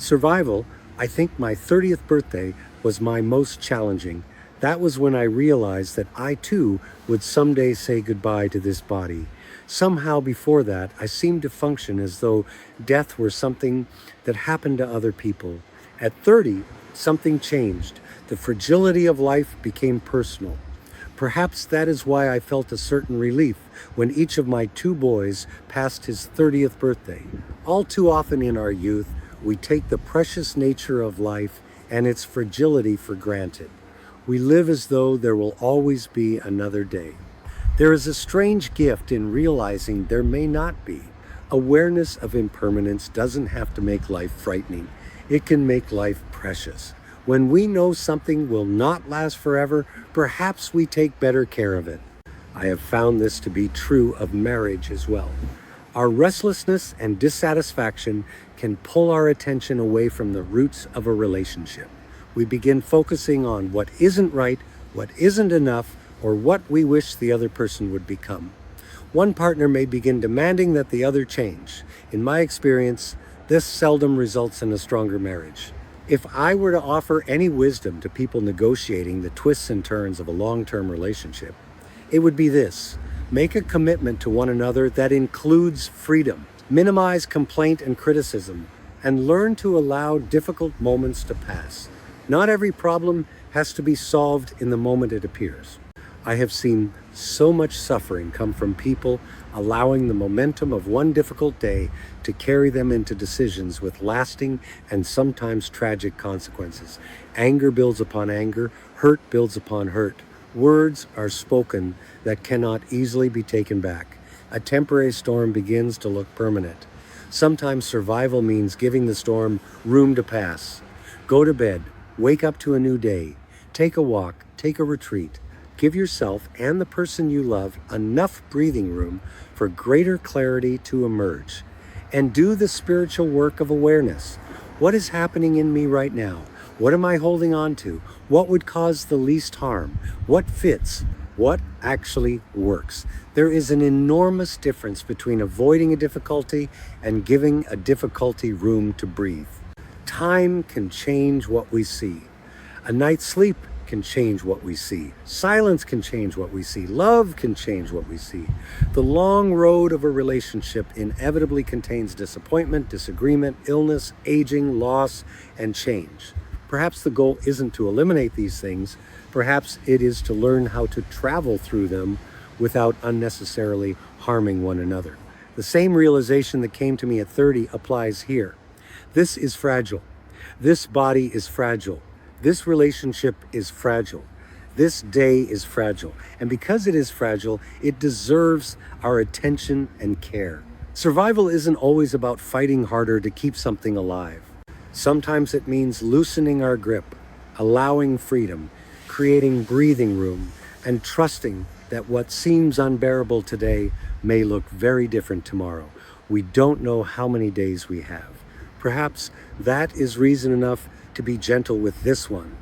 Survival, I think my 30th birthday was my most challenging. That was when I realized that I too would someday say goodbye to this body. Somehow before that, I seemed to function as though death were something that happened to other people. At 30, something changed. The fragility of life became personal. Perhaps that is why I felt a certain relief when each of my two boys passed his 30th birthday. All too often in our youth, we take the precious nature of life and its fragility for granted. We live as though there will always be another day. There is a strange gift in realizing there may not be. Awareness of impermanence doesn't have to make life frightening. It can make life precious. When we know something will not last forever, perhaps we take better care of it. I have found this to be true of marriage as well. Our restlessness and dissatisfaction can pull our attention away from the roots of a relationship. We begin focusing on what isn't right, what isn't enough, or what we wish the other person would become. One partner may begin demanding that the other change. In my experience, this seldom results in a stronger marriage. If I were to offer any wisdom to people negotiating the twists and turns of a long-term relationship, it would be this: make a commitment to one another that includes freedom, minimize complaint and criticism, and learn to allow difficult moments to pass. Not every problem has to be solved in the moment it appears. I have seen so much suffering come from people allowing the momentum of one difficult day to carry them into decisions with lasting and sometimes tragic consequences. Anger builds upon anger, hurt builds upon hurt. Words are spoken that cannot easily be taken back. A temporary storm begins to look permanent. Sometimes survival means giving the storm room to pass. Go to bed, wake up to a new day, take a walk, take a retreat. Give yourself and the person you love enough breathing room for greater clarity to emerge. And do the spiritual work of awareness. What is happening in me right now? What am I holding on to? What would cause the least harm? What fits? What actually works? There is an enormous difference between avoiding a difficulty and giving a difficulty room to breathe. Time can change what we see. A night's sleep can change what we see. Silence can change what we see. Love can change what we see. The long road of a relationship inevitably contains disappointment, disagreement, illness, aging, loss, and change. Perhaps the goal isn't to eliminate these things. Perhaps it is to learn how to travel through them without unnecessarily harming one another. The same realization that came to me at 30 applies here. This is fragile. This body is fragile. This relationship is fragile. This day is fragile. And because it is fragile, it deserves our attention and care. Survival isn't always about fighting harder to keep something alive. Sometimes it means loosening our grip, allowing freedom, creating breathing room, and trusting that what seems unbearable today may look very different tomorrow. We don't know how many days we have. Perhaps that is reason enough to be gentle with this one.